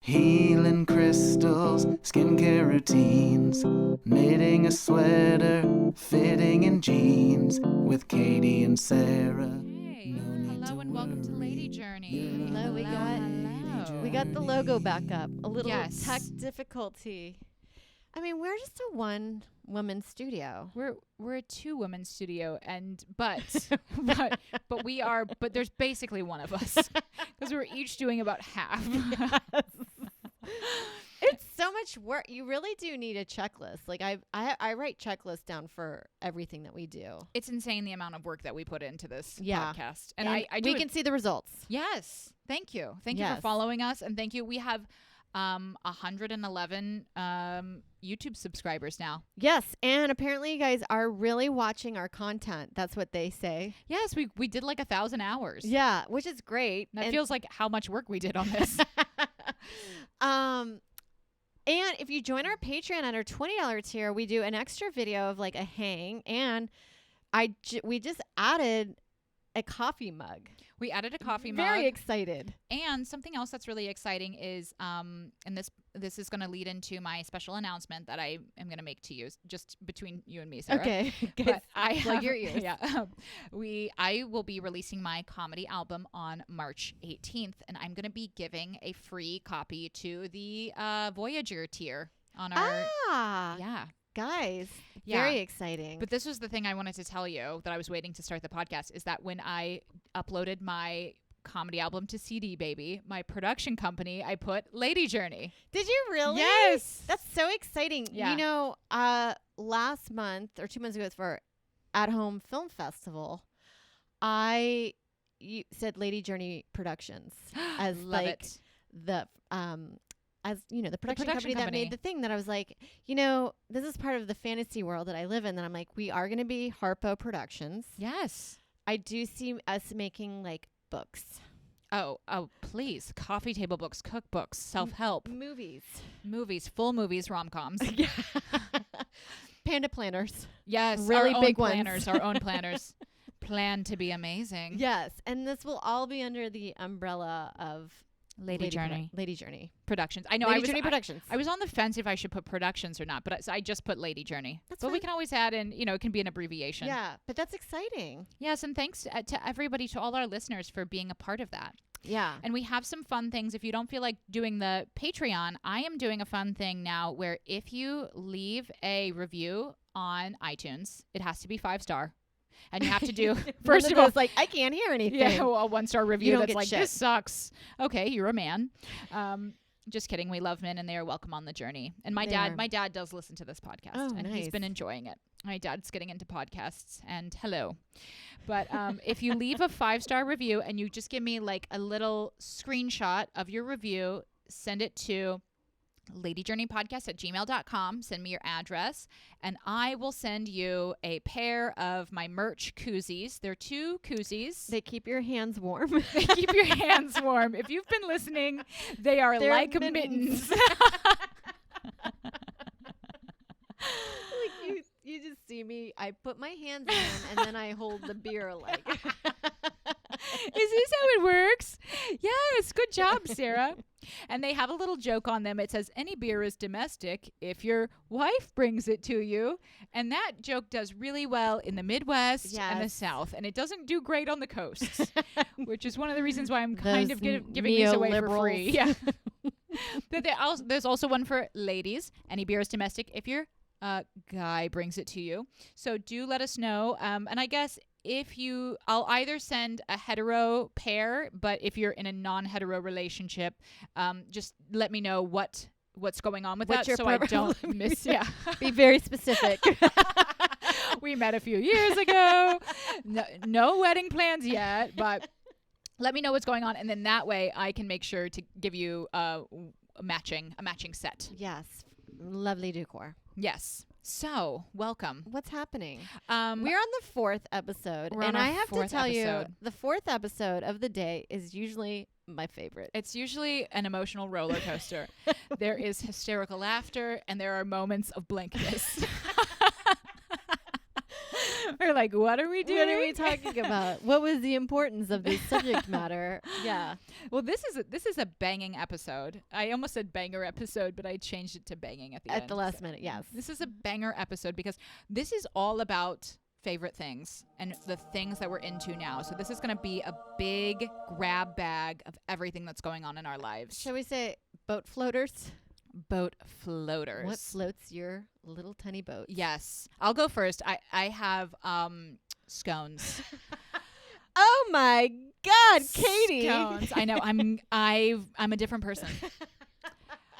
Healing crystals, skincare routines, knitting a sweater, fitting in jeans with Katie and Sarah. Hey, hello and welcome to Lady Journey. Hello, we got the logo back up. A little Yes. tech difficulty. I mean, we're just a one-woman studio. We're a two-woman studio, but there's basically one of us because we're each doing about half. It's so much work. You really do need a checklist. Like I write checklists down for everything that we do. It's insane the amount of work that we put into this Yeah. podcast, And I do we it- can see the results. Yes, thank you for Yes. following us, and thank you. We have 111 YouTube subscribers now. Yes, and apparently you guys are really watching our content. That's what they say. Yes, we did like 1,000 hours. Yeah, which is great. That And- feels like how much work we did on this. And if you join our Patreon at our $20 tier, we do an extra video of like a hang, and we just added a coffee mug. We added a coffee mug. Very excited. And something else that's really exciting is, and this is going to lead into my special announcement that I am going to make to you, just between you and me, Sarah. Okay, But I plug have, your ears. Yeah, I will be releasing my comedy album on March 18th, and I'm going to be giving a free copy to the Voyager tier on our. Yeah. Guys, Yeah. very exciting. But this was the thing I wanted to tell you that I was waiting to start the podcast, is that when I uploaded my comedy album to CD Baby, my production company, I put Lady Journey. Did you really? Yes. That's so exciting. Yeah. You know, last month or 2 months ago for At Home Film Festival, you said Lady Journey Productions as Love like it. the as you know, the production production company that company. made the thing that I was like, you know, this is part of the fantasy world that I live in. That I'm like, we are going to be Harpo Productions. Yes. I do see us making like books, Oh, please. Coffee table books, cookbooks, self-help, movies, full movies, rom-coms. yeah, panda planners. Yes. Really our own big ones. planners, our own planners. Plan to be amazing. Yes, and this will all be under the umbrella of Lady Journey Lady Journey Productions. I know Lady Journey Productions. I was on the fence if I should put Productions or not, but I just put Lady Journey. That's but we fine. can always add in, it can be an abbreviation. Yeah, but that's exciting. Yes, and thanks to everybody, to all our listeners for being a part of that. Yeah. And we have some fun things. If you don't feel like doing the Patreon, I am doing a fun thing now where if you leave a review on iTunes, it has to be 5-star. And you have to do, first of all, like, I can't hear anything. yeah, well, a 1-star review don't that's get like, shit. this sucks. Okay, you're a man. Just kidding. We love men and they are welcome on the journey. And my They dad are. does listen to this podcast, Oh, and he's been nice. enjoying it. My dad's getting into podcasts, and hello. But if you leave a 5-star review and you just give me like a little screenshot of your review, send it to ladyjourneypodcast@gmail.com. Send me your address, and I will send you a pair of my merch koozies. They're 2 koozies. They keep your hands warm. They keep your hands warm. If you've been listening, they are They're like mittens. mittens. Like you just see me. I put my hands in them and then I hold the beer like. Is this how it works? Yes. Good job, Sarah. And they have a little joke on them. It says, any beer is domestic if your wife brings it to you. And that joke does really well in the Midwest and the Yes. South. And it doesn't do great on the coasts, which is one of the reasons why I'm kind of Those giving these away for neoliberals. free. Yeah. But there's also one for ladies. Any beer is domestic if your guy brings it to you. So do let us know. And I guess I'll either send a hetero pair, but if you're in a non-hetero relationship, just let me know what's going on with What's that, your so I problem? don't miss. Yeah, Be very specific. we met a few years ago. No wedding plans yet, but let me know what's going on, and then that way I can make sure to give you a matching set. Yes. Lovely decor. Yes. So welcome. What's happening? We're We're on the 4th episode, We're on and our I have to 4th tell you, episode. the 4th episode of the day is usually my favorite. It's usually an emotional roller coaster. There is hysterical laughter, and there are moments of blankness. We're like, what are we doing? What are we talking about? What was the importance of this subject matter? Yeah. Well, this is a banging episode. I almost said banger episode, but I changed it to banging at the end. At the last minute, yes. This is a banger episode because this is all about favorite things and the things that we're into now. So this is going to be a big grab bag of everything that's going on in our lives. Shall we say boat floaters? Boat floaters. What floats your little tiny boat? Yes. I'll go first. I have scones. Oh my God, Katie. Scones. I know. I'm a different person.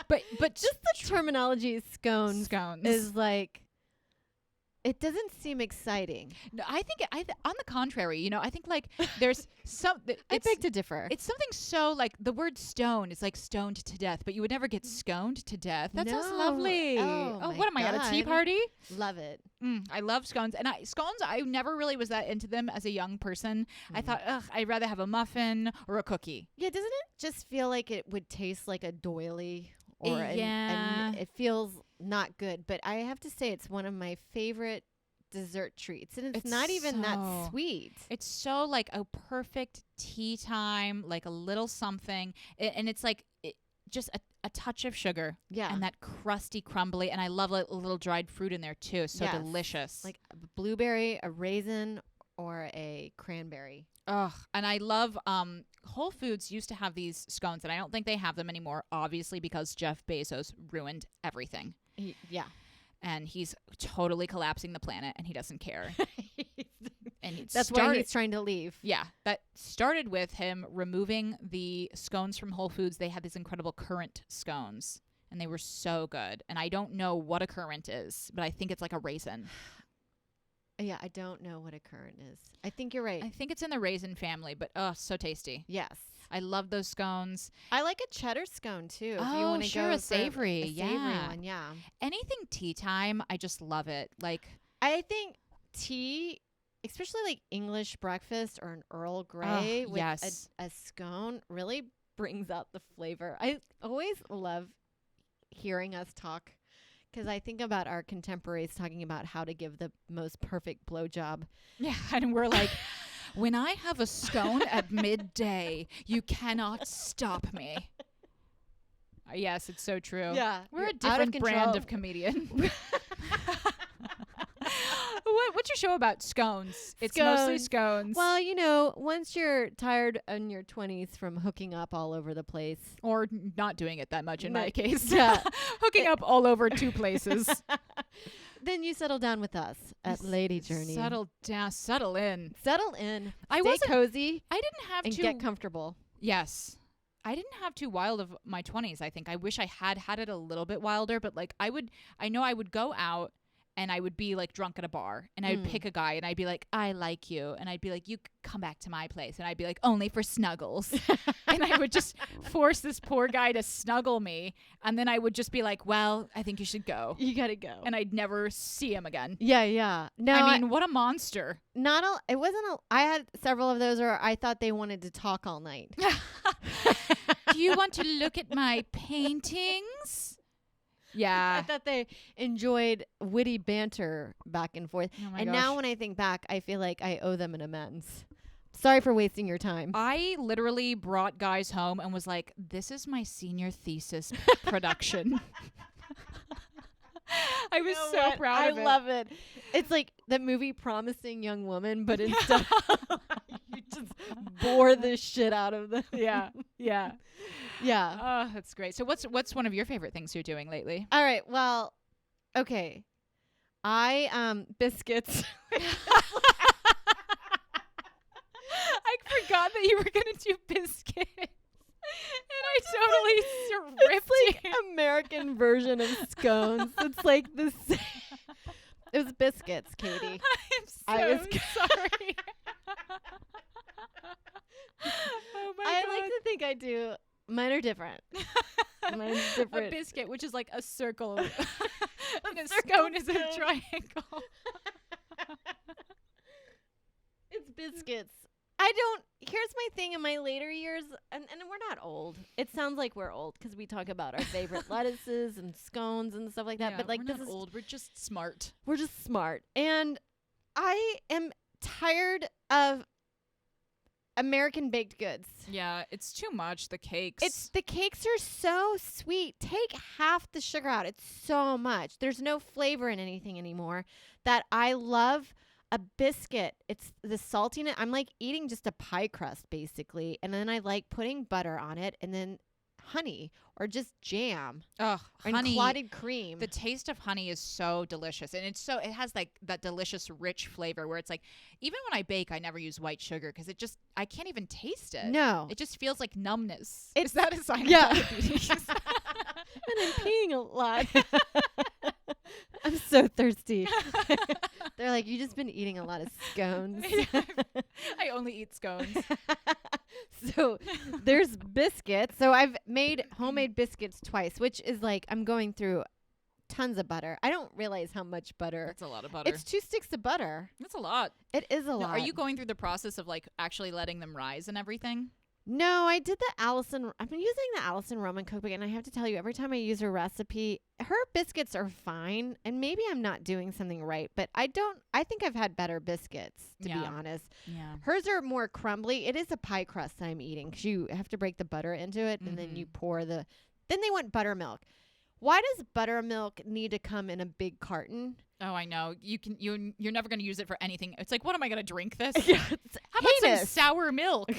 But Just the terminology scones is like, it doesn't seem exciting. No, I think on the contrary, I think like there's some. I beg to differ. It's something so like the word stone is like stoned to death, but you would never get sconed to death. That sounds No. lovely. Oh my what am I at a tea God. party? Love it. I love scones, and scones. I never really was that into them as a young person. I thought, I'd rather have a muffin or a cookie. Yeah, doesn't it just feel like it would taste like a doily? Or Yeah. and it feels not good. But I have to say, it's one of my favorite dessert treats, and it's not even that so- sweet. It's so like a perfect tea time, like a little something, and it's like just a touch of sugar. Yeah, And that crusty, crumbly, and I love a little dried fruit in there too. So Yes. delicious. like a blueberry, a raisin, or a cranberry. Ugh. And I love Whole Foods used to have these scones, and I don't think they have them anymore, obviously because Jeff Bezos ruined everything. Yeah. And he's totally collapsing the planet, and he doesn't care. And That's why he's trying to leave. Yeah, that started with him removing the scones from Whole Foods. They had these incredible currant scones, and they were so good. And I don't know what a currant is, but I think it's like a raisin. Yeah, I don't know what a currant is. I think you're right. I think it's in the raisin family, but so tasty. Yes. I love those scones. I like a cheddar scone too. If you Oh, want to sure, go a for savory, a savory yeah. one, yeah. Anything tea time, I just love it. Like, I think tea, especially like English breakfast or an Earl Grey with yes. a scone, really brings out the flavor. I always love hearing us talk because I think about our contemporaries talking about how to give the most perfect blowjob. yeah, and we're like, when I have a scone at midday, you cannot stop me. Yes, it's so true. Yeah, We're you're a out of different brand control. of comedian. What's your show about? Scones. It's mostly scones. Well, once you're tired in your 20s from hooking up all over the place. Or not doing it that much in my No, case. yeah. Hooking up all over two places. Then you settle down with us at Lady Journey. Settle down. Settle in. Settle in. I Stay wasn't- cozy I didn't have and to. get comfortable. Yes. I didn't have too wild of my 20s, I think. I wish I had it a little bit wilder, but like I know I would go out and I would be like drunk at a bar and I would pick a guy and I'd be like, I like you. And I'd be like, you come back to my place. And I'd be like, only for snuggles. And I would just force this poor guy to snuggle me. And then I would just be like, well, I think you should go. You gotta go. And I'd never see him again. Yeah. No, I mean, what a monster. it wasn't I had several of those where I thought they wanted to talk all night. Do you want to look at my paintings? Yeah. I thought they enjoyed witty banter back and forth. Oh my And gosh. now when I think back, I feel like I owe them an amends. Sorry for wasting your time. I literally brought guys home and was like, this is my senior thesis production. I was so proud of it. I love it. It's like that movie Promising Young Woman, but instead you just bore the shit out of them. Yeah. Yeah. Yeah. Oh, that's great. So what's one of your favorite things you're doing lately? All right. Well, okay. Biscuits. I forgot that you were going to do biscuits. And I totally ripped It's you. like American version of scones. It's like the same. It was biscuits, Katie. I'm so I was sorry. Oh my I god. like to think I do. Mine are different. Mine's different. A biscuit, which is like a circle. And a circle scone is a scone. triangle. It's biscuits. Here's my thing in my later years, and we're not old. It sounds like we're old because we talk about our favorite lettuces and scones and stuff like that. Yeah, but like we're this not is old. We're just smart. we're just smart. And I am tired of American baked goods. Yeah, it's too much. The cakes. The cakes are so sweet. Take half the sugar out. It's so much. There's no flavor in anything anymore. That I love a biscuit. It's the saltiness. I'm like eating just a pie crust basically, and then I like putting butter on it, and then honey or just jam Oh, and honey. clotted cream. The taste of honey is so delicious, and it has like that delicious rich flavor where it's like, even when I bake, I never use white sugar because I can't even taste it. No. It just feels like numbness. Is that a sign yeah. of diabetes? And I'm peeing a lot. I'm so thirsty. They're like, you just been eating a lot of scones. I only eat scones. So there's biscuits. So I've made homemade biscuits twice, which is like I'm going through tons of butter. I don't realize how much butter. That's a lot of butter. It's 2 sticks of butter. That's a lot. It is a Now, lot. are you going through the process of like actually letting them rise and everything? No, I did the Allison. I've been using the Allison Roman cookbook, and I have to tell you, every time I use her recipe, her biscuits are fine. And maybe I'm not doing something right, but I think I've had better biscuits, to be honest. Yeah. Hers are more crumbly. It is a pie crust I'm eating because you have to break the butter into it, and then you pour then they want buttermilk. Why does buttermilk need to come in a big carton? Oh, I know. You're never going to use it for anything. It's like, what am I going to drink this? Yeah, How about some sour milk?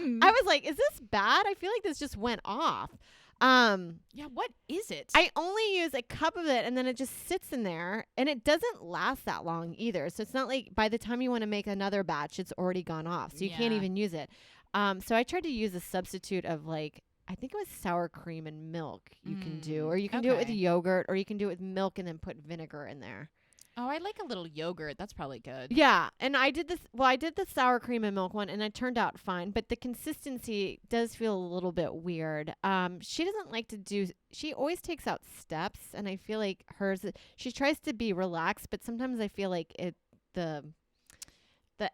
I was like, is this bad? I feel like this just went off. Yeah, what is it? I only use a cup of it, and then it just sits in there, and it doesn't last that long either. So it's not like by the time you want to make another batch, it's already gone off. So you can't even use it. So I tried to use a substitute of like, I think it was sour cream and milk you can do. Or you can do it with yogurt, or you can do it with milk and then put vinegar in there. Oh, I like a little yogurt. That's probably good. Yeah, and I did the sour cream and milk one, and it turned out fine, but the consistency does feel a little bit weird. She doesn't like to do, she always takes out steps, and I feel like hers, she tries to be relaxed, but sometimes I feel like the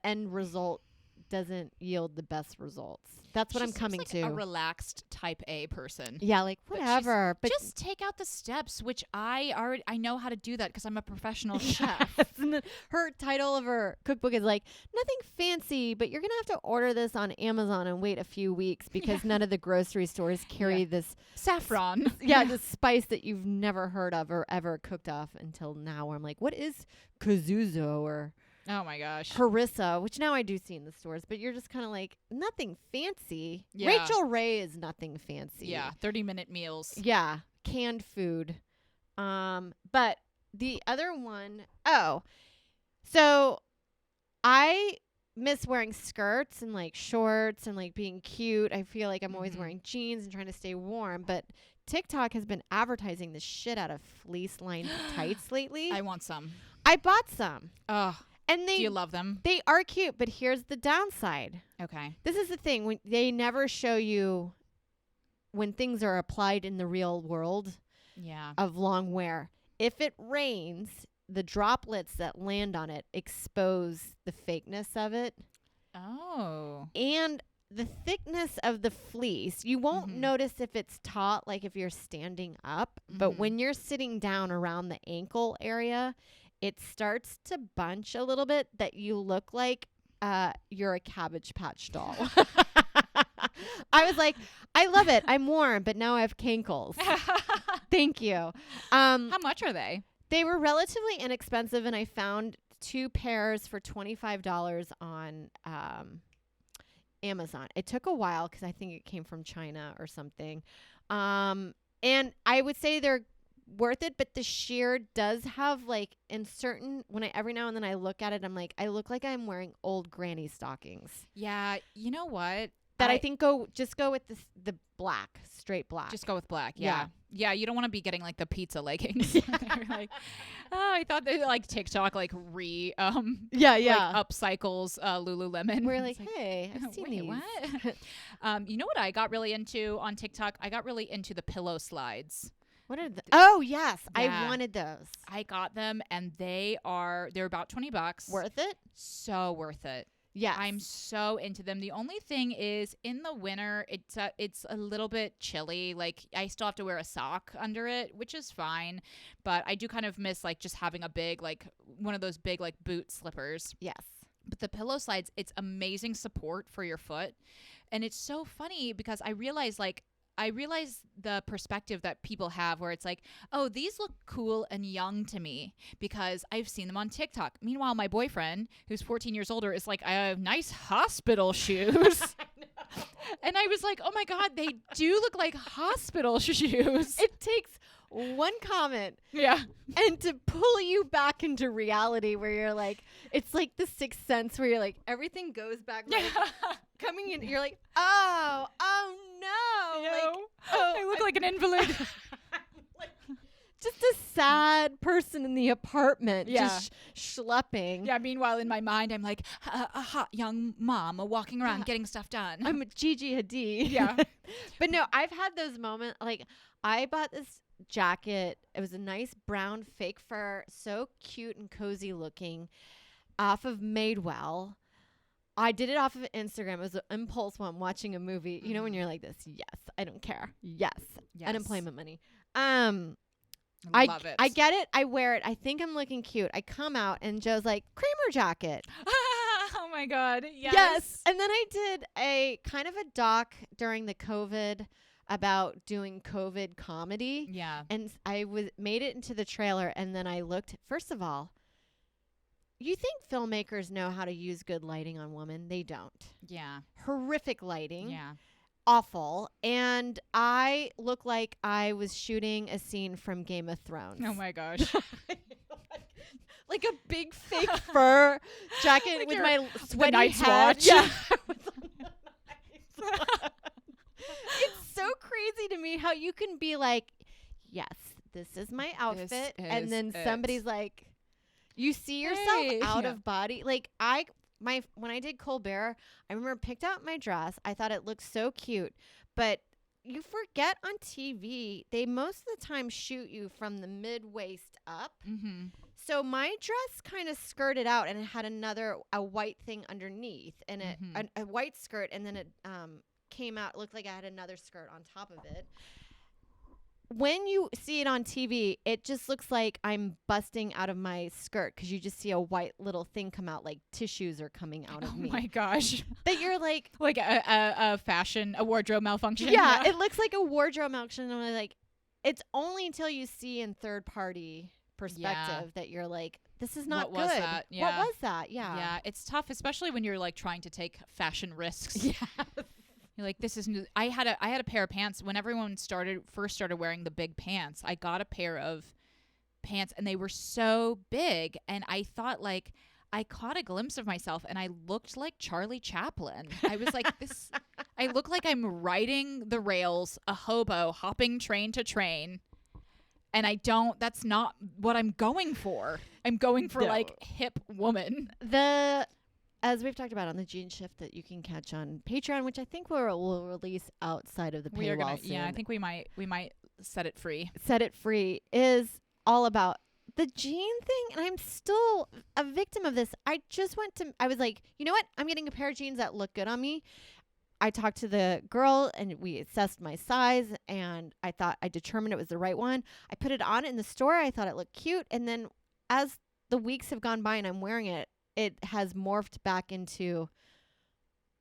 end result doesn't yield the best results. That's what I'm coming to. A relaxed type A person. Yeah, like whatever. But just take out the steps, which I know how to do that because I'm a professional chef. And then her title of her cookbook is like, nothing fancy, but you're going to have to order this on Amazon and wait a few weeks because none of the grocery stores carry this saffron. This spice that you've never heard of or ever cooked off until now. Where I'm like, what is kazuzo or oh my gosh, harissa, which now I do see in the stores, but you're just kind of like, nothing fancy. Yeah. Rachel Ray is nothing fancy. Yeah, 30-minute meals. Yeah, canned food. But the other one, so I miss wearing skirts and like shorts and like being cute. I feel like I'm always wearing jeans and trying to stay warm, but TikTok has been advertising the shit out of fleece-lined tights lately. I want some. I bought some. Oh. And do you love them? They are cute, but here's the downside. Okay. This is the thing. When they never show you when things are applied in the real world of long wear. If it rains, the droplets that land on it expose the fakeness of it. Oh. And the thickness of the fleece, you won't notice if it's taut, like if you're standing up. But when you're sitting down around the ankle area, it starts to bunch a little bit that you look like you're a Cabbage Patch doll. I was like, I love it. I'm warm, but now I have cankles. Thank you. How much are they? They were relatively inexpensive, and I found 2 pairs for $25 on Amazon. It took a while because I think it came from China or something. And I would say they're worth it, but the sheer does have like every now and then I look at it, I'm like, I look like I'm wearing old granny stockings. Yeah, you know what? That I think just go with the black, straight black. Just go with black. Yeah. Yeah, you don't want to be getting like the pizza leggings. Like, oh, I thought they like TikTok like like upcycles Lululemon. We're like, hey, I've seen these. What? You know what I got really into on TikTok? I got really into the pillow slides. What are the? Oh yes, yeah. I wanted those. I got them, and they're about $20. Worth it? So worth it. Yes. I'm so into them. The only thing is in the winter, it's a little bit chilly. Like I still have to wear a sock under it, which is fine. But I do kind of miss like just having a big, like one of those big like boot slippers. Yes. But the pillow slides, it's amazing support for your foot. And it's so funny because I realize the perspective that people have where it's like, oh, these look cool and young to me because I've seen them on TikTok. Meanwhile, my boyfriend, who's 14 years older, is like, I have nice hospital shoes. And I was like, oh my God, they do look like hospital shoes. It takes one comment Yeah. and to pull you back into reality where you're like, it's like the Sixth Sense where you're like, everything goes back. Like, coming in, you're like, oh no. Like, I look like an invalid. like, just a sad person in the apartment, Yeah. just schlepping. Yeah, meanwhile, in my mind, I'm like a hot young mom walking around getting stuff done. I'm a Gigi Hadid. Yeah. But no, I've had those moments. Like, I bought this jacket. It was a nice brown fake fur, so cute and cozy looking, off of Madewell. I did it off of Instagram. It was an impulse while I'm watching a movie. You know when you're like this, yes, I don't care. Yes. Unemployment money. I love it. I get it. I wear it. I think I'm looking cute. I come out and Joe's like, Kramer jacket. Oh my God. Yes. And then I did a kind of a doc during the COVID about doing COVID comedy. Yeah. And I made it into the trailer, and then I looked. First of all, you think filmmakers know how to use good lighting on women? They don't. Yeah. Horrific lighting. Yeah. Awful. And I look like I was shooting a scene from Game of Thrones. Oh my gosh. Like a big fake fur jacket Like with your- my sweaty Night's head. Watch. Yeah. It's so crazy to me how you can be like, yes, this is my outfit. And is then it. somebody's like, you see yourself Hey. out Yeah. of body. Like when I did Colbert, I remember picked out my dress. I thought it looked so cute, but you forget on TV, they most of the time shoot you from the mid waist up. Mm-hmm. So my dress kind of skirted out, and it had a white thing underneath, and a white skirt, and then it came out, looked like I had another skirt on top of it. When you see it on TV, it just looks like I'm busting out of my skirt because you just see a white little thing come out, like tissues are coming out of me. Oh my gosh. But you're like, Like a wardrobe malfunction. yeah, it looks like a wardrobe malfunction. And I'm like, it's only until you see in third party perspective that you're like, this is not What was good. that? Yeah. What was that? Yeah. Yeah, it's tough, especially when you're like trying to take fashion risks. Yeah. You're like, this is new. I had a pair of pants when everyone first started wearing the big pants. I got a pair of pants and they were so big, and I thought like I caught a glimpse of myself and I looked like Charlie Chaplin. I was like, this I look like I'm riding the rails, a hobo hopping train to train. And that's not what I'm going for. I'm going for No. like hip woman. As we've talked about on the Gene Shift that you can catch on Patreon, which I think we'll release outside of the We are paywall gonna, soon. yeah, I think we might set it free. Set It Free is all about the Gene thing, and I'm still a victim of this. I was like, you know what? I'm getting a pair of jeans that look good on me. I talked to the girl and we assessed my size, and I determined it was the right one. I put it on in the store. I thought it looked cute. And then as the weeks have gone by and I'm wearing it, it has morphed back into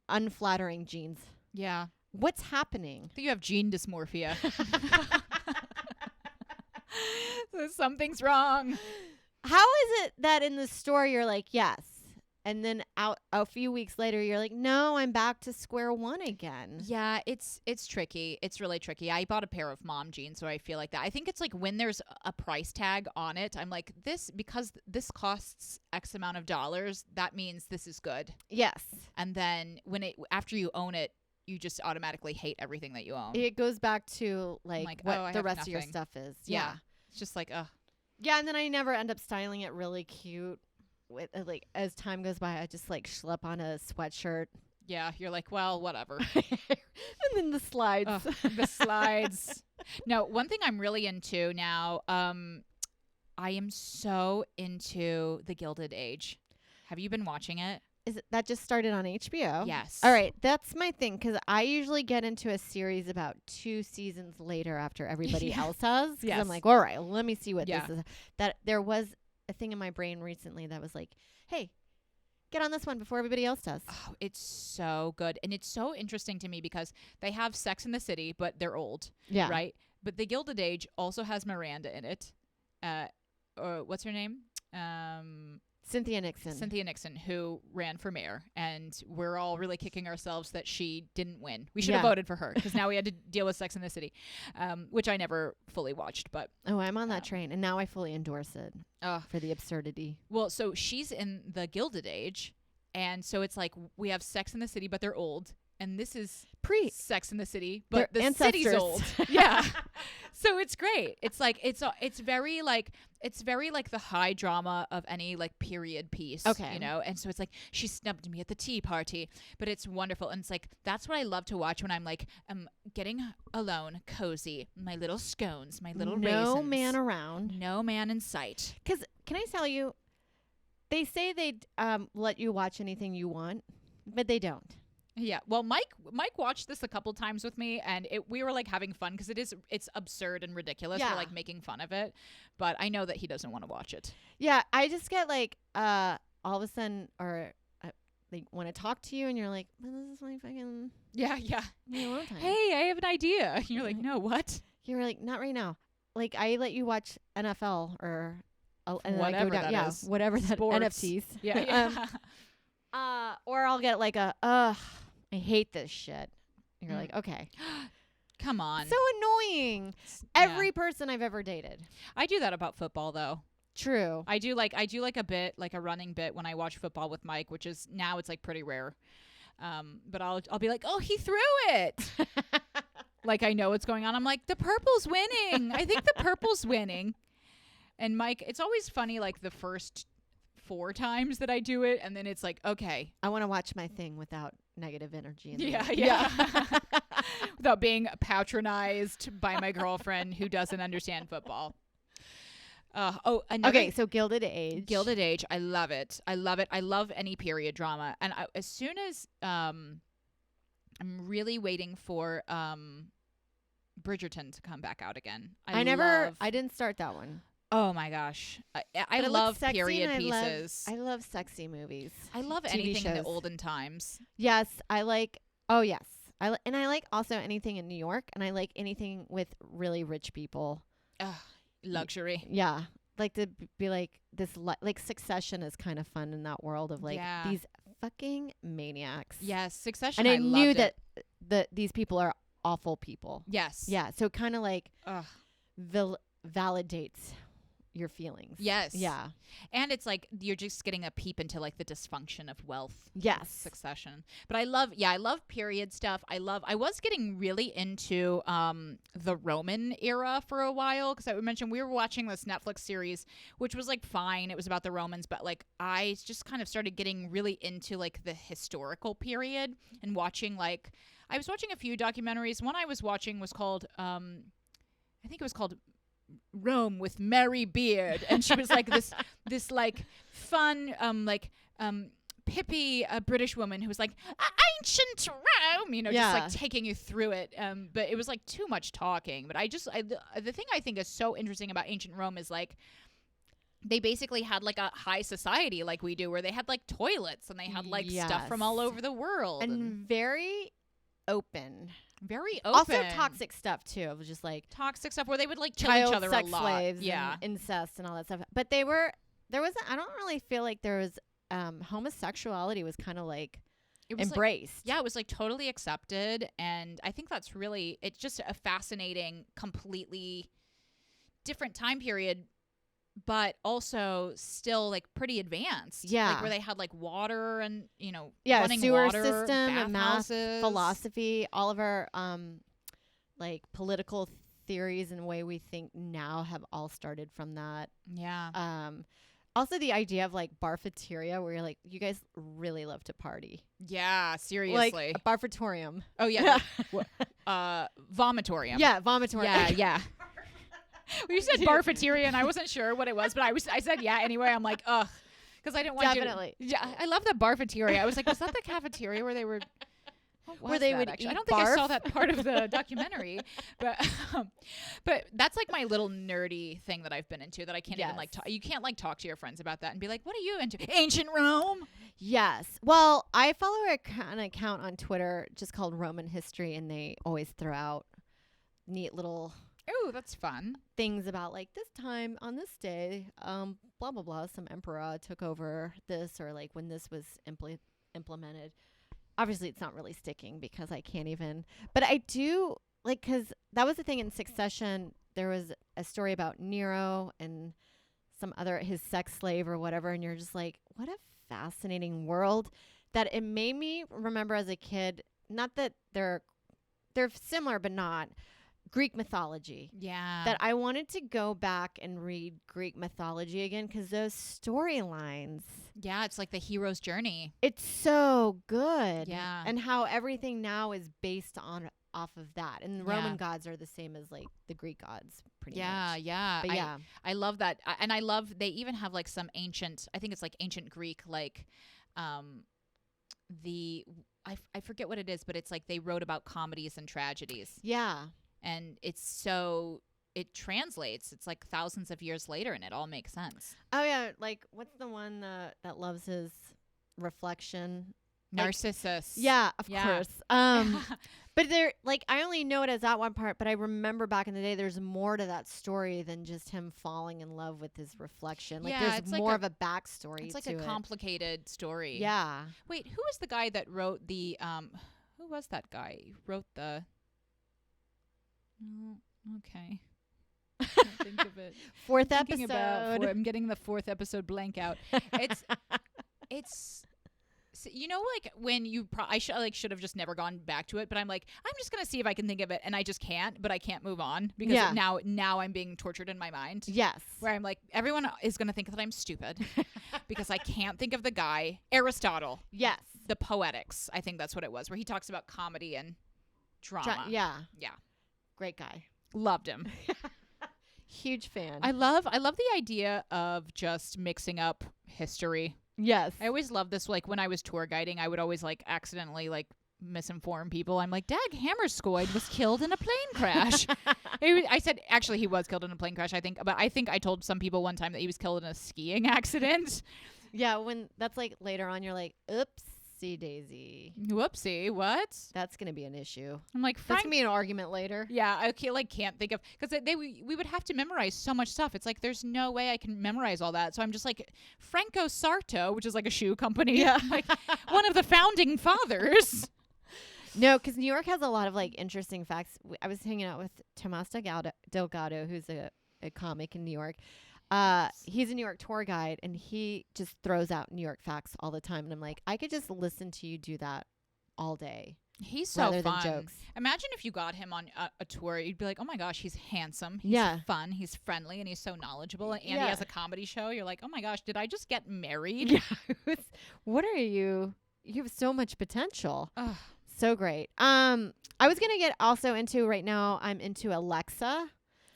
unflattering jeans. Yeah. What's happening? I think you have gene dysmorphia. So something's wrong. How is it that in the store you're like, yes, and then out a few weeks later you're like, no, I'm back to square one again? Yeah, it's tricky. It's really tricky. I bought a pair of mom jeans, so I feel like that. I think it's like when there's a price tag on it, I'm like, because this costs X amount of dollars, that means this is good. Yes. And then after you own it, you just automatically hate everything that you own. It goes back to like what I the have rest of your nothing. stuff is. Yeah. It's just like, Yeah, and then I never end up styling it really cute. With like as time goes by, I just like schlep on a sweatshirt. yeah, you're like, well, whatever. And then the slides. Ugh, the slides. No, one thing I'm really into now, I am so into The Gilded Age. Have you been watching it? that just started on HBO? Yes. All right, that's my thing because I usually get into a series about 2 seasons later after everybody else has. Because Yes. I'm like, all right, let me see what Yeah. this is. That there was a thing in my brain recently that was like, hey, get on this one before everybody else does. Oh, it's so good. And it's so interesting to me because they have Sex in the City, but they're old, Yeah. right? But The Gilded Age also has Miranda in it. What's her name? Cynthia Nixon. Cynthia Nixon, who ran for mayor. And we're all really kicking ourselves that she didn't win. We should have voted for her because now we had to deal with Sex in the City, which I never fully watched. But Oh, I'm on that train, and now I fully endorse it uh, for the absurdity. well, so she's in The Gilded Age. And so it's like we have Sex in the City, but they're old. And this is Sex in the City, but They're the city's ancestors. old. Yeah. So it's great. It's like it's very like the high drama of any like period piece. Okay. You know? And so it's like she snubbed me at the tea party, but it's wonderful. And it's like that's what I love to watch when I'm like getting alone, cozy, my little scones, my little raisins. No man around. No man in sight. Because can I tell you, they say they'd let you watch anything you want, but they don't. Yeah. Well, Mike watched this a couple times with me, and we were like having fun because it's absurd and ridiculous. Yeah. We're like making fun of it, but I know that he doesn't want to watch it. Yeah, I just get like all of a sudden, or they want to talk to you, and you're like, well, "This is my fucking Yeah. my alone time." Hey, I have an idea. And you're like, no, what? You're like, not right now. Like I let you watch NFL or and then I Whatever go down, that is. whatever that Sports. NFTs. Yeah. Or I'll get like I hate this shit. You're like, okay. Come on. So annoying. Yeah. Every person I've ever dated. I do that about football though. True. I do like a bit, like a running bit when I watch football with Mike, which is now it's like pretty rare. But I'll be like, oh, he threw it. Like I know what's going on. I'm like, the purple's winning. I think the purple's winning. And Mike, it's always funny like the first 4 times that I do it, and then it's like, okay. I want to watch my thing without negative energy. In Yeah. Without being patronized by my girlfriend who doesn't understand football. Okay, so Gilded Age. Gilded Age, I love it. I love any period drama. And as soon as I'm really waiting for Bridgerton to come back out again. I didn't start that one. Oh my gosh. I But it love looks sexy, period and pieces. I love sexy movies. I love TV anything in the shows. olden times. Yes, I like. Oh yes, and I like also anything in New York, and I like anything with really rich people. Ugh, luxury. Yeah, like to be like this. Like Succession is kind of fun in that world of like Yeah. these fucking maniacs. Yes, Succession. and I knew loved it. that these people are awful people. Yes. Yeah, so kind of like Ugh. validates your feelings. Yes. Yeah. And it's like you're just getting a peep into like the dysfunction of wealth. Yes. Succession. But I love period stuff. I was getting really into the Roman era for a while because I mentioned we were watching this Netflix series which was like fine. It was about the Romans, but like I just kind of started getting really into like the historical period and watching like I was watching a few documentaries. One I was watching was called I think it was called Rome with Mary Beard, and she was like this like fun pippy British woman who was like ancient Rome, you know, just like taking you through it. But it was like too much talking. But the thing I think is so interesting about ancient Rome is like they basically had like a high society like we do, where they had like toilets and they had like stuff from all over the world and very open. Very open. Also toxic stuff too. It was just like toxic stuff where they would like kill child each other sex a lot. slaves, Yeah, and incest and all that stuff. But there wasn't. I don't really feel like there was homosexuality was kind of like it was embraced. Like, it was like totally accepted, and I think that's really it's just a fascinating, completely different time period, but also still like pretty advanced. Yeah, like where they had like water and running sewer water, system and math, bathhouses. philosophy, all of our like political theories and the way we think now have all started from that. Yeah. Also the idea of like barfeteria, where you're like, you guys really love to party. Yeah, seriously. Like a barfetorium. Oh yeah. Vomitorium. Yeah, vomitorium. Yeah. Well, you said barfeteria, and I wasn't sure what it was, but I said yeah anyway. I'm like, ugh, because I didn't want Definitely. to. Yeah, I love the barfeteria. I was like, was that the cafeteria where they were? Where they would actually? eat I don't think I saw barf? that part of the documentary, but that's like my little nerdy thing that I've been into that I can't even like. You can't like talk to your friends about that and be like, "What are you into?" Ancient Rome. Yes. Well, I follow an account on Twitter just called Roman History, and they always throw out neat little Oh, that's fun. things about like this time on this day, blah blah blah. Some emperor took over this, or like when this was implemented. Obviously, it's not really sticking because I can't even. But I do like, because that was the thing in Succession. There was a story about Nero and some other his sex slave or whatever, and you're just like, what a fascinating world. That it made me remember as a kid. Not that they're similar, but not Greek mythology. Yeah. That I wanted to go back and read Greek mythology again because those storylines. Yeah, it's like the hero's journey. It's so good. Yeah. And how everything now is based off of that. And the Roman gods are the same as like the Greek gods pretty much. Yeah. But yeah. I love that. And I love they even have like some ancient, I think it's like ancient Greek, like I forget what it is, but it's like they wrote about comedies and tragedies. Yeah. And it translates. It's like thousands of years later and it all makes sense. Oh yeah, like what's the one that loves his reflection? Narcissus. Yeah, of course. But there, like, I only know it as that one part, but I remember back in the day, there's more to that story than just him falling in love with his reflection. Like, Yeah, there's it's like more of a backstory. It's like to a it. complicated story. Yeah. Wait, who was the guy that wrote the who was that guy? Who wrote the okay. Can't think of it. Fourth Thinking episode. I'm getting the fourth episode blank out. It's so, you know, like when you I should have just never gone back to it, but I'm like, I'm just gonna see if I can think of it, and I just can't. But I can't move on because now I'm being tortured in my mind. Yes. Where I'm like, everyone is gonna think that I'm stupid because I can't think of the guy. Aristotle. Yes. The Poetics. I think that's what it was, where he talks about comedy and drama. Yeah. Yeah. Great guy. Loved him. Huge fan. I love the idea of just mixing up history. Yes. I always loved this. Like when I was tour guiding, I would always like accidentally like misinform people. I'm like, Dag Hammarskjöld was killed in a plane crash. I said actually he was killed in a plane crash. I think I told some people one time that he was killed in a skiing accident. Yeah, when that's like later on, you're like, oopsie daisy. Whoopsie, what? That's gonna be an issue. I'm like, That's gonna be an argument later. Yeah, I can't think of, because we would have to memorize so much stuff. It's like there's no way I can memorize all that. So I'm just like Franco Sarto, which is like a shoe company, like one of the founding fathers. No, because New York has a lot of like interesting facts. I was hanging out with Tomas Delgado, who's a comic in New York. He's a New York tour guide, and he just throws out New York facts all the time. And I'm like, I could just listen to you do that all day. He's so rather fun. than jokes. Imagine if you got him on a tour, you'd be like, oh my gosh, he's handsome, he's fun, he's friendly, and he's so knowledgeable. And he has a comedy show. You're like, oh my gosh, did I just get married? Yeah. What are you? You have so much potential. Ugh. So great. I was gonna get also into right now. I'm into Alexa.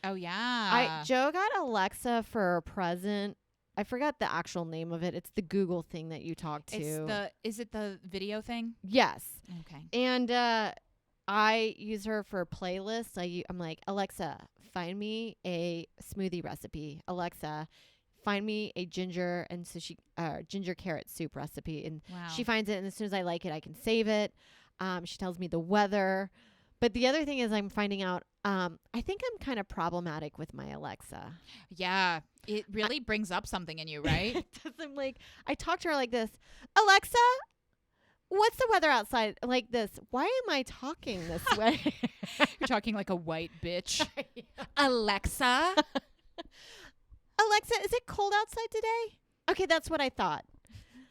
Oh yeah. Joe got Alexa for a present. I forgot the actual name of it. It's the Google thing that you talk to. Is it the video thing? Yes. Okay. And I use her for playlists. I'm like, Alexa, find me a smoothie recipe. Alexa, find me a ginger carrot soup recipe. And she finds it, and as soon as I like it, I can save it. She tells me the weather. But the other thing is I'm finding out, I think I'm kind of problematic with my Alexa. Yeah. It really brings up something in you, right? I'm like, I talk to her like this, Alexa, what's the weather outside? Like this. Why am I talking this way? You're talking like a white bitch. Yeah. Alexa? Alexa, is it cold outside today? Okay, that's what I thought.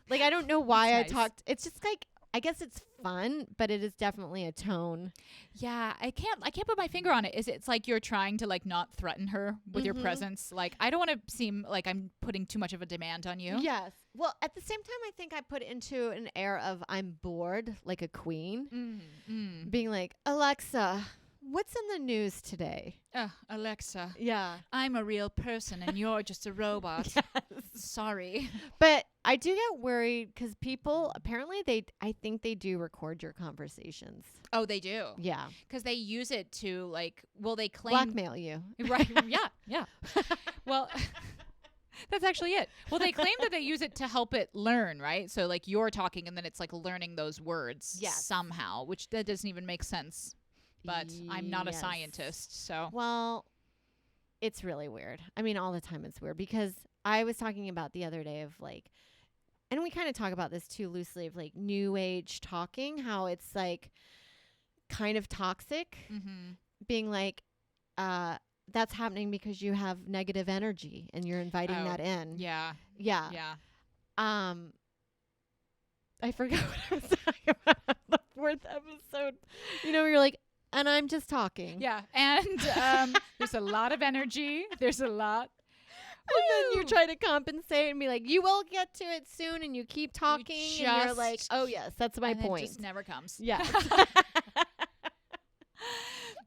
Like, I don't know why I talked. It's just like, I guess it's fun, but it is definitely a tone. Yeah, I can't put my finger on it. It's like you're trying to like not threaten her with your presence. Like, I don't want to seem like I'm putting too much of a demand on you. Yes. Well, at the same time, I think I put into an air of I'm bored, like a queen, being like, Alexa, what's in the news today? Alexa. Yeah. I'm a real person and you're just a robot. Yes. Sorry. But I do get worried because people apparently I think they do record your conversations. Oh, they do. Yeah. Because they use it to like, well, they claim Blackmail you. Right. Yeah. Well, that's actually it. Well, they claim that they use it to help it learn, right? So like you're talking and then it's like learning those words somehow, which that doesn't even make sense. But I'm not a scientist, so. Well, it's really weird. I mean, all the time it's weird because I was talking about the other day of like, and we kind of talk about this too loosely of like new age talking, how it's like kind of toxic, being like, that's happening because you have negative energy and you're inviting that in. Yeah. I forgot what I was talking about on the 4th episode. You know, you're like, and I'm just talking. Yeah. And there's a lot of energy. There's a lot. And then you try to compensate and be like, you will get to it soon, and you keep talking, and you're like, oh, yes, that's my point. It just never comes. Yeah.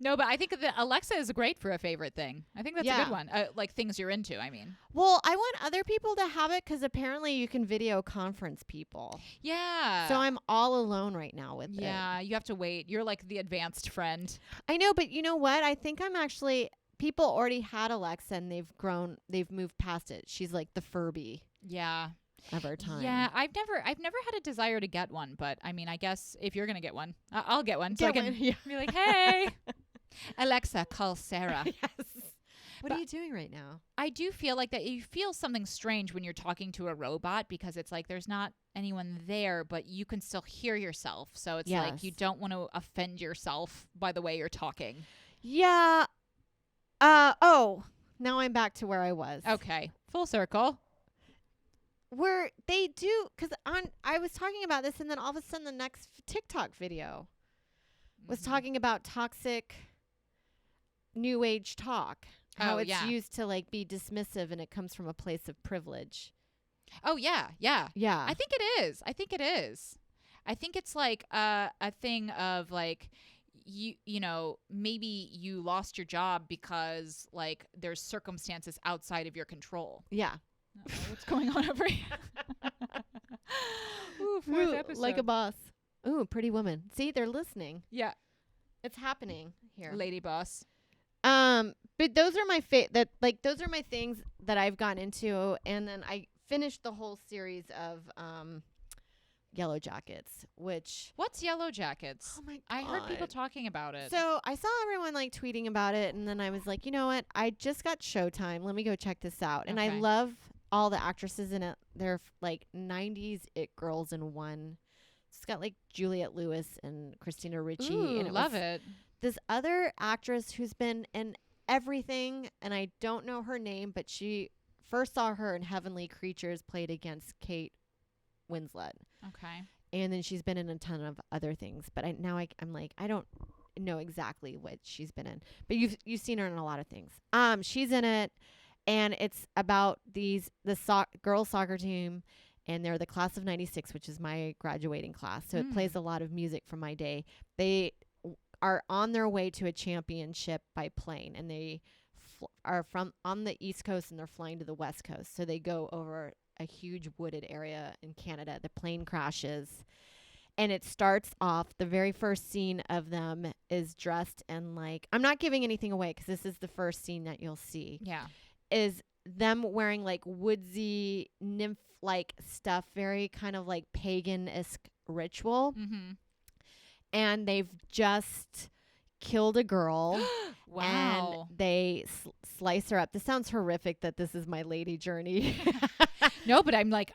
No, but I think that Alexa is great for a favorite thing. I think that's a good one. Like things you're into, I mean. Well, I want other people to have it because apparently you can video conference people. Yeah. So I'm all alone right now with it. Yeah, you have to wait. You're like the advanced friend. I know, but you know what? I think I'm actually... People already had Alexa and they've moved past it. She's like the Furby. Yeah. Of our time. Yeah, I've never had a desire to get one, but I mean, I guess if you're going to get one, I'll get one. So I can be like, hey, Alexa, call Sarah. Yes. What are you doing right now? I do feel like that you feel something strange when you're talking to a robot because it's like there's not anyone there, but you can still hear yourself. So it's like you don't want to offend yourself by the way you're talking. Yeah. Now I'm back to where I was. Okay. Full circle. Where they do, because I was talking about this, and then all of a sudden the next TikTok video was talking about toxic new age talk. How it's used to like be dismissive, and it comes from a place of privilege. Oh, yeah. Yeah. I think it is. I think it's like a thing of like, you know, maybe you lost your job because like there's circumstances outside of your control. Yeah. What's going on over here? Ooh, 4th episode. Like a boss. Ooh, Pretty Woman. See, they're listening. Yeah. It's happening here. Lady boss. But those are my those are my things that I've gotten into, and then I finished the whole series of Yellow Jackets, which... What's Yellow Jackets? Oh, my God. I heard people talking about it. So I saw everyone, like, tweeting about it, and then I was like, you know what? I just got Showtime. Let me go check this out. And I love all the actresses in it. They're, like, 90s it girls in one. It's got, like, Juliette Lewis and Christina Ricci. Ooh, and love it. This other actress who's been in everything, and I don't know her name, but she first saw her in Heavenly Creatures, played against Kate Winslet. Okay. And then she's been in a ton of other things, but I'm like, I don't know exactly what she's been in, but you've seen her in a lot of things. She's in it, and it's about the girls soccer team, and they're the class of 96, which is my graduating class. So it plays a lot of music from my day. They are on their way to a championship by plane, and they are from on the East Coast, and they're flying to the West Coast. So they go over a huge wooded area in Canada. The plane crashes, and it starts off, the very first scene of them is dressed in, like, I'm not giving anything away because this is the first scene that you'll see. Yeah. Is them wearing like woodsy nymph like stuff, very kind of like pagan-esque ritual. Mm-hmm. And they've just killed a girl. Wow. And they slice her up. This sounds horrific that this is my lady journey. No, but I'm like,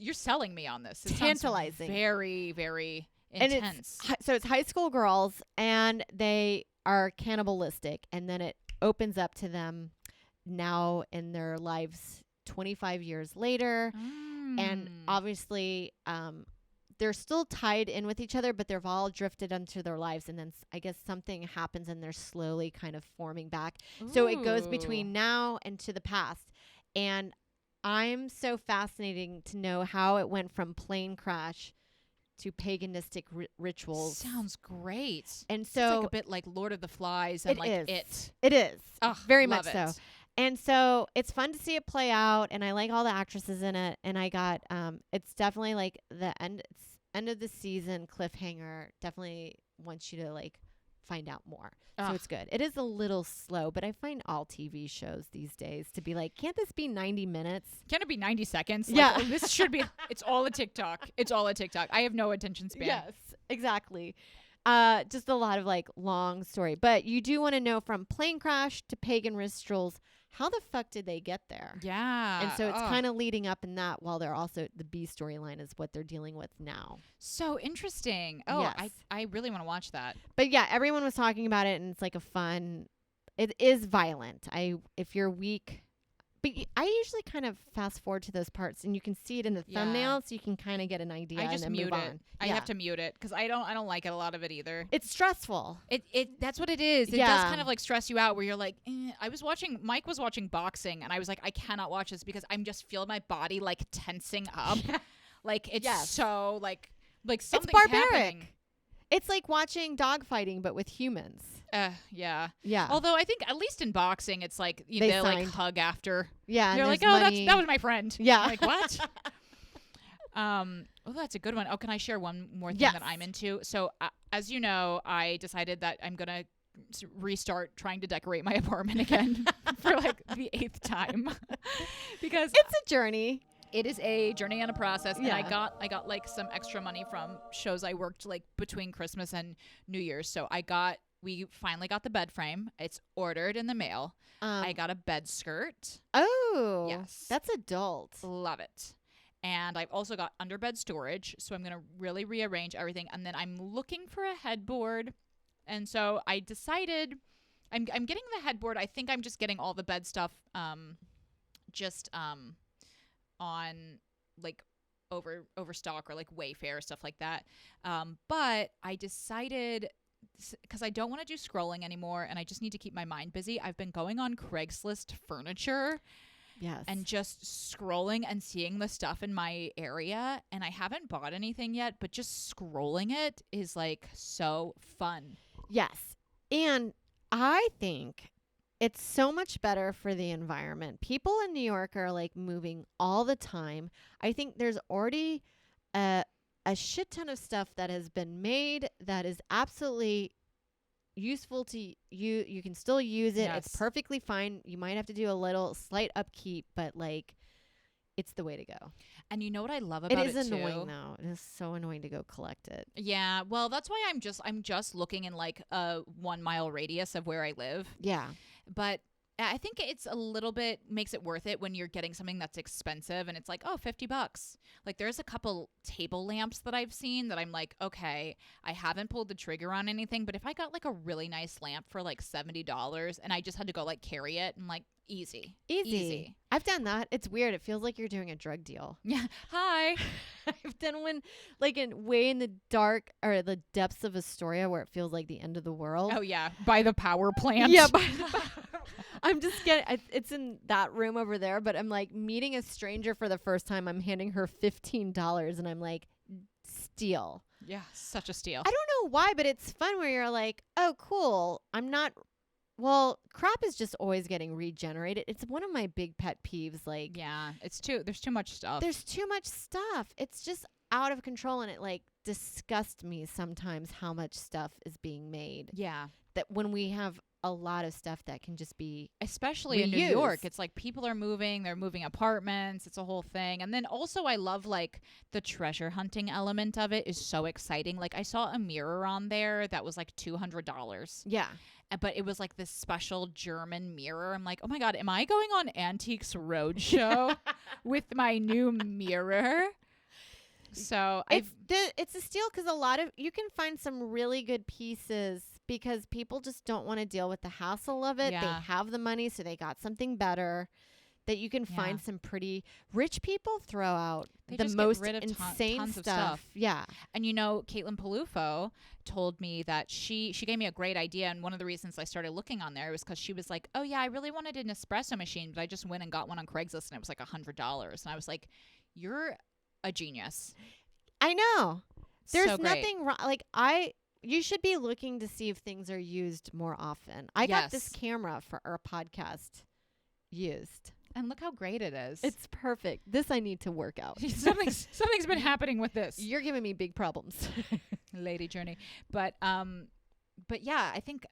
you're selling me on this. It tantalizing. Very, very intense. And so it's high school girls, and they are cannibalistic. And then it opens up to them now in their lives 25 years later. And obviously, they're still tied in with each other, but they've all drifted into their lives. And then I guess something happens, and they're slowly kind of forming back. Ooh. So it goes between now and to the past. And I'm so fascinating to know how it went from plane crash to paganistic rituals. Sounds great. And so it's like a bit like Lord of the Flies and it It. It is. Oh, very much so. And so it's fun to see it play out, and I like all the actresses in it. And I got it's definitely like the end of the season cliffhanger. Definitely wants you to like find out more. So it's good. It is a little slow, but I find all TV shows these days to be like, can't this be 90 minutes? Can it be 90 seconds? Yeah. Like, this should be, it's all a TikTok. It's all a TikTok. I have no attention span. Yes, exactly. Just a lot of like long story. But you do want to know, from plane crash to pagan rituals, how the fuck did they get there? Yeah. And so it's kind of leading up in that, while they're also, the B storyline is what they're dealing with now. So interesting. Oh, Yes. I really want to watch that. But yeah, everyone was talking about it, and it's like it is violent. If you're weak, but I usually kind of fast forward to those parts, and you can see it in the thumbnail, so you can kind of get an idea. I just and then mute move it. on. I have to mute it because I don't like it, a lot of it either. It's stressful. It that's what it is. It does Yeah. kind of like stress you out, where you're like, Mike was watching boxing, and I was like, I cannot watch this because I'm just feel my body like tensing up. Like it's so like something's It's barbaric. happening. It's like watching dogfighting, but with humans. Yeah. Yeah. Although I think at least in boxing, it's like They they like signed. hug after. Yeah. They're and like, there's oh, money. that was my friend. Yeah. I'm like, what? Oh, that's a good one. Oh, can I share one more thing Yes. that I'm into? So, as you know, I decided that I'm gonna restart trying to decorate my apartment again for like the 8th time because It's a journey. it is a journey and a process. Yeah. And I got like some extra money from shows I worked like between Christmas and New Year's. So we finally got the bed frame. It's ordered in the mail. I got a bed skirt. Oh. Yes. That's adult. Love it. And I've also got underbed storage. So I'm going to really rearrange everything. And then I'm looking for a headboard. And so I decided I'm getting the headboard. I think I'm just getting all the bed stuff on like Overstock or like Wayfair, stuff like that. But I decided, because I don't want to do scrolling anymore and I just need to keep my mind busy, I've been going on Craigslist furniture. Yes. And just scrolling and seeing the stuff in my area. And I haven't bought anything yet, but just scrolling it is like so fun. Yes. And I think it's so much better for the environment. People in New York are like moving all the time. I think there's already a shit ton of stuff that has been made that is absolutely useful to you. You can still use it. Yes. It's perfectly fine. You might have to do a slight upkeep, but like, it's the way to go. And you know what I love about it It is too? annoying though. It is so annoying to go collect it. Yeah, well, that's why I'm just looking in like a 1 mile radius of where I live. Yeah. But I think it's a little bit makes it worth it when you're getting something that's expensive and it's like, oh, $50. Like there's a couple table lamps that I've seen that I'm like, okay, I haven't pulled the trigger on anything, but if I got like a really nice lamp for like $70 and I just had to go like carry it, and like easy. I've done that. It's weird. It feels like you're doing a drug deal. Yeah. Hi. I've done one like way in the dark or the depths of Astoria where it feels like the end of the world. Oh yeah, by the power plant. Yeah, I'm just getting. It's in that room over there, but I'm like meeting a stranger for the first time. I'm handing her $15, and I'm like, steal. Yeah, such a steal. I don't know why, but it's fun where you're like, oh, cool. I'm not. Well, crap is just always getting regenerated. It's one of my big pet peeves. Like, yeah, there's too much stuff. There's too much stuff. It's just out of control, and it like disgusts me sometimes how much stuff is being made. Yeah. That when we have a lot of stuff that can just be especially in New York, it's like people are moving, they're moving apartments, it's a whole thing. And then also I love like the treasure hunting element of it is so exciting. Like I saw a mirror on there that was like $200. Yeah. But it was like this special German mirror. I'm like, oh my God, am I going on Antiques Roadshow with my new mirror? So it's a steal because you can find some really good pieces because people just don't want to deal with the hassle of it. Yeah. They have the money, so they got something better that you can find. Some pretty rich people throw out they the just most get rid of insane tons of stuff. Yeah. And you know, Caitlin Palufo told me that she gave me a great idea, and one of the reasons I started looking on there was because she was like, oh yeah, I really wanted an espresso machine, but I just went and got one on Craigslist and it was like $100. And I was like, you're a genius. I know. There's so great. nothing wrong. Like you should be looking to see if things are used more often. I got this camera for our podcast used. And look how great it is. It's perfect. This I need to work out. Something's been happening with this. You're giving me big problems. Lady Journey. But yeah, I think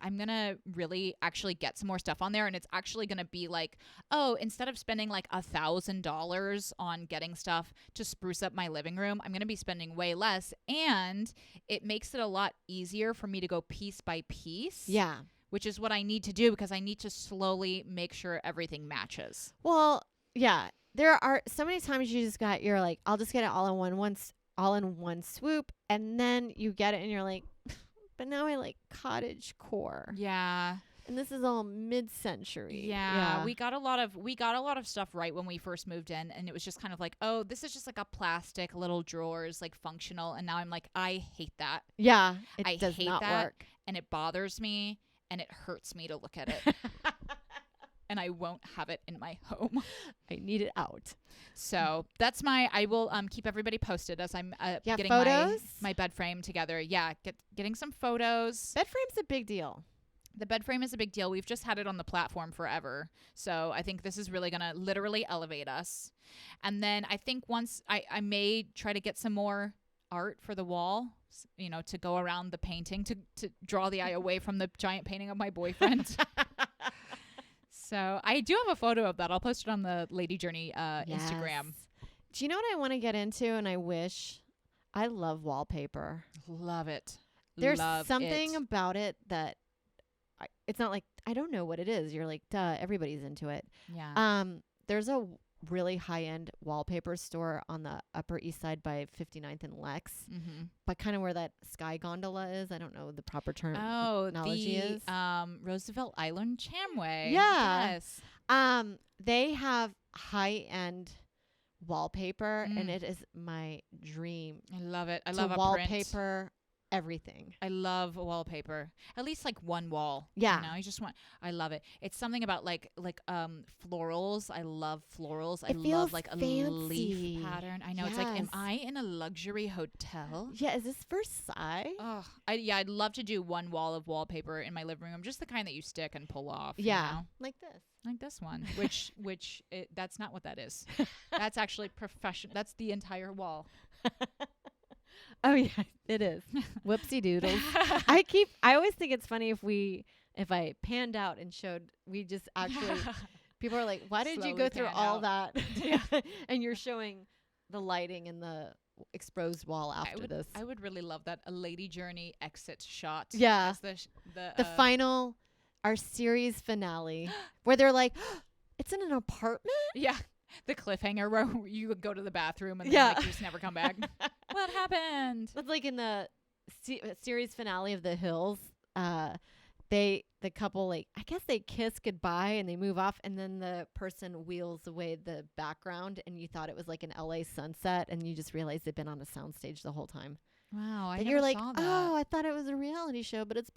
I'm gonna really actually get some more stuff on there, and it's actually gonna be like, oh, instead of spending like $1,000 on getting stuff to spruce up my living room, I'm gonna be spending way less, and it makes it a lot easier for me to go piece by piece. Yeah. Which is what I need to do, because I need to slowly make sure everything matches. Well, yeah. There are so many times you're like, I'll just get it all in one swoop, and then you get it and you're like, but now I like cottage core. Yeah. And this is all mid-century. Yeah. We got a lot of stuff right when we first moved in, and it was just kind of like, oh, this is just like a plastic little drawers, like functional, and now I'm like, I hate that. Yeah. I does hate not that, work. and it bothers me, and it hurts me to look at it. And I won't have it in my home. I need it out. So that's I will keep everybody posted as I'm getting photos? my bed frame together. Yeah, getting some photos. Bed frame's a big deal. The bed frame is a big deal. We've just had it on the platform forever. So I think this is really going to literally elevate us. And then I think once I may try to get some more art for the wall, to go around the painting, to draw the eye away from the giant painting of my boyfriend. So I do have a photo of that. I'll post it on the Lady Journey Instagram. Do you know what I want to get into? And I love wallpaper. Love it. There's something about it that it's not like, I don't know what it is. You're like, duh, everybody's into it. Yeah. There's a really high-end wallpaper store on the Upper East Side by 59th and Lex, but kind of where that sky gondola is. I don't know the proper terminology is. Roosevelt Island Tramway. Yeah. Yes. They have high-end wallpaper, Mm. and it is my dream. I love it. I to love a wallpaper print. everything. I love wallpaper. At least like one wall. Yeah. You know, I love it. It's something about like florals. I love florals. I It love feels like a fancy. leaf pattern. I know. It's like, am Yes. I in a luxury hotel? Yeah, is this Versailles? Oh, I'd love to do one wall of wallpaper in my living room, just the kind that you stick and pull off. Yeah, you know? like this. Like this one, that's not what that is. That's actually professional. That's the entire wall. Oh yeah, it is. Whoopsie doodles. I always think it's funny if I panned out and showed, we just actually, people are like, why did you go Slowly through pan all out. that? Yeah. And you're showing the lighting and the exposed wall after this. I would really love that, a Lady Journey exit shot. Yeah. As The final, our series finale, where they're like, it's in an apartment? Yeah. The cliffhanger where you would go to the bathroom and then Yeah. like, you just never come back. What happened? It's like in the series finale of The Hills. The couple, like, I guess they kiss goodbye and they move off, and then the person wheels away the background, and you thought it was like an LA sunset, and you just realized they've been on a soundstage the whole time. Wow, I And never you're like, saw that. oh, I thought it was a reality show, but it's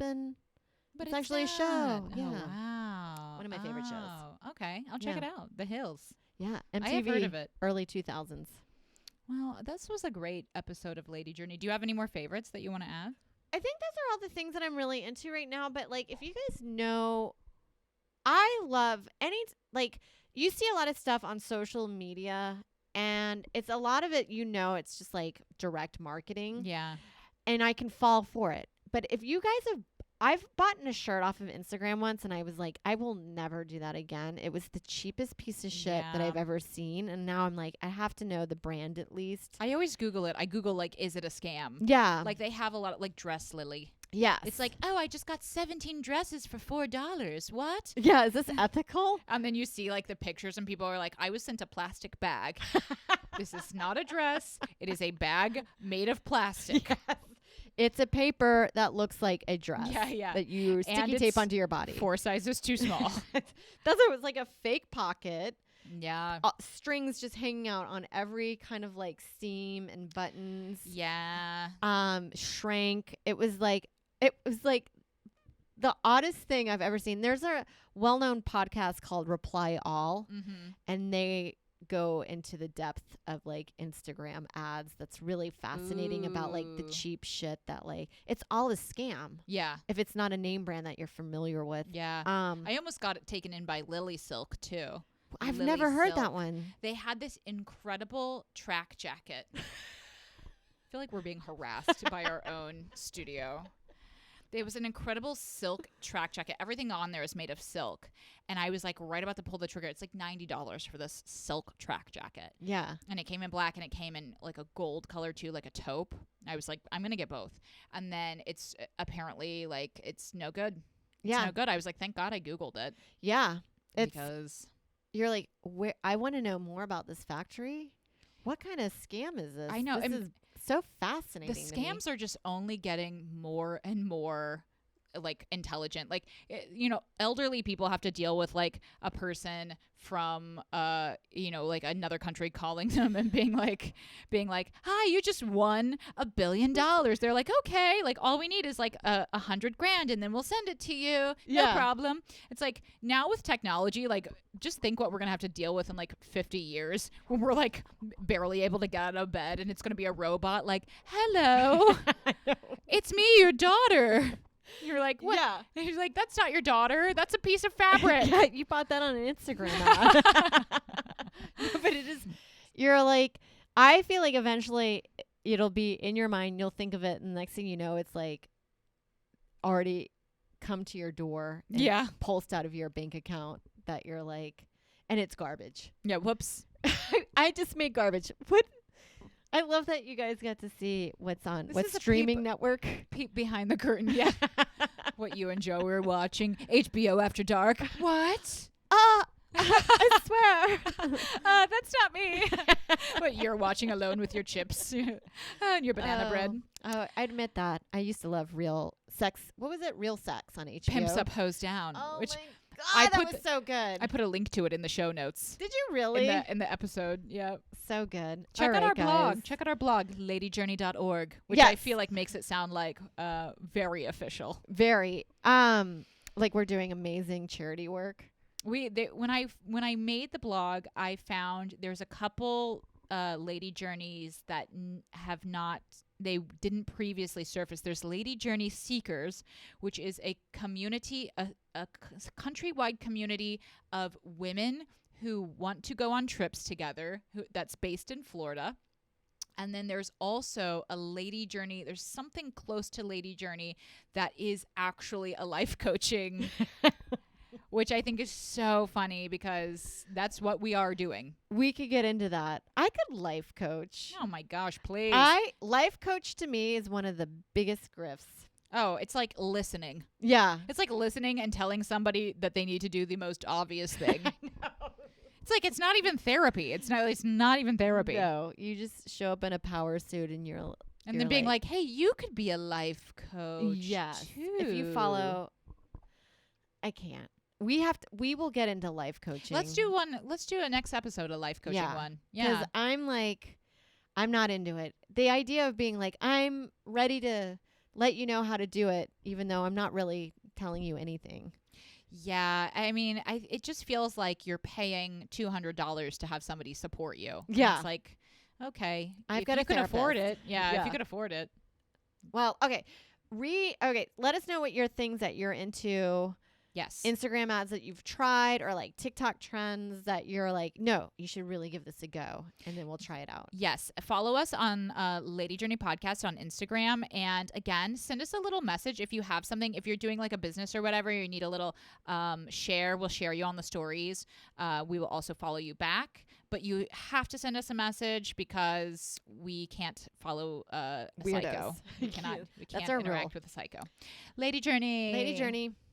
actually a show. not. Yeah. Oh, wow. One of my favorite shows. Oh, okay. I'll check Yeah. it out. The Hills. Yeah, I have MTV, heard of it. early 2000s. Well, this was a great episode of Lady Journey. Do you have any more favorites that you want to add? I think those are all the things that I'm really into right now. But like, if you guys know, I love you see a lot of stuff on social media, and it's a lot of it, it's just like direct marketing. Yeah. And I can fall for it. But if you guys I've bought a shirt off of Instagram once, and I was like, I will never do that again. It was the cheapest piece of shit that Yeah. I've ever seen. And now I'm like, I have to know the brand at least. I always Google it. I Google, like, is it a scam? Yeah. Like, they have a lot of, like, Dress Lily. Yes. It's like, oh, I just got 17 dresses for $4. What? Yeah. Is this ethical? And then you see, like, the pictures, and people are like, I was sent a plastic bag. This is not a dress. It is a bag made of plastic. Yes. It's a paper that looks like a dress. Yeah. That you sticky it's tape onto your body. 4 sizes too small. It was like a fake pocket. Yeah. Strings just hanging out on every kind of like seam and buttons. Yeah. Shrank. It was like the oddest thing I've ever seen. There's a well-known podcast called Reply All, Mm-hmm. and they go into the depth of like Instagram ads that's really fascinating about like the Ooh. cheap shit that like it's all a scam Yeah. if it's not a name brand that you're familiar with. Yeah. I almost got it taken in by Lily Silk too. I've Lily never heard that Silk. one. They had this incredible track jacket. I feel like we're being harassed by our own studio. There was an incredible silk track jacket. Everything on there is made of silk. And I was like right about to pull the trigger. It's like $90 for this silk track jacket. Yeah. And it came in black and it came in like a gold color too, like a taupe. I was like, I'm going to get both. And then it's apparently like, it's no good. Yeah. It's no good. I was like, thank God I Googled it. Yeah. It's Because you're like, where I want to know more about this factory. What kind of scam is this? I know, This and is so fascinating. the to me. scams are just only getting more and more like intelligent. Like, elderly people have to deal with like a person from like another country calling them and being like hi, you just won $1 billion. They're like, okay, like all we need is like $100,000 and then we'll send it to you. No Yeah. problem. It's like now with technology, like just think what we're gonna have to deal with in like 50 years when we're like barely able to get out of bed and it's gonna be a robot like, hello, it's me, your daughter. You're like, what? Yeah. And he's like, that's not your daughter. That's a piece of fabric. Yeah, you bought that on an Instagram ad. No, but it is. You're like, I feel like eventually it'll be in your mind. You'll think of it, and the next thing you know, it's like already come to your door. And Yeah. pulsed out of your bank account that you're like, and it's garbage. Yeah. Whoops. I just made garbage. What? I love that you guys got to see what's on This what is a streaming network. Peep behind the curtain. Yeah. What you and Joe were watching. HBO After Dark. What? I swear. That's not me. What you're watching alone with your chips and your banana bread. Oh, I admit that. I used to love Real Sex. What was it? Real Sex on HBO. Pimps Up, Hose Down. Oh which my god, I that put was so good. I put a link to it in the show notes. Did you really? In the episode. Yeah. So good. Check All out right, our blog. guys. Check out our blog, ladyjourney.org, which I Yes. feel like makes it sound like very official. Very. Like we're doing amazing charity work. When I made the blog, I found there's a couple Lady Journeys that they didn't previously surface. There's Lady Journey Seekers, which is a community, a countrywide community of women who want to go on trips together. That's based in Florida. And then there's also a Lady Journey. There's something close to Lady Journey that is actually a life coaching, which I think is so funny because that's what we are doing. We could get into that. I could life coach. Oh my gosh, please. Life coach to me is one of the biggest grifts. Oh, it's like listening. Yeah. It's like listening and telling somebody that they need to do the most obvious thing. It's like it's not even therapy. It's not even therapy. No, you just show up in a power suit and you're And then being like, "Hey, you could be a life coach." yes. too. If you follow, I can't. We will get into life coaching. Let's do a next episode, a life coaching one. Yeah. Because I'm not into it. The idea of being like, I'm ready to let you know how to do it, even though I'm not really telling you anything. Yeah, I mean, it just feels like you're paying $200 to have somebody support you. Yeah. It's like, okay, I've if got you a could afford it. therapist. Yeah, if Yeah. you could afford it. Well, okay. Let us know what your things that you're into. Yes. Instagram ads that you've tried or like TikTok trends that you're like, no, you should really give this a go, and then we'll try it out. Yes. Follow us on Lady Journey Podcast on Instagram. And again, send us a little message if you have something. If you're doing like a business or whatever, you need a little share. We'll share you on the stories. We will also follow you back. But you have to send us a message because we can't follow a Weirdos. psycho. We can't That's our interact rule. with a psycho. Lady Journey. Lady Journey.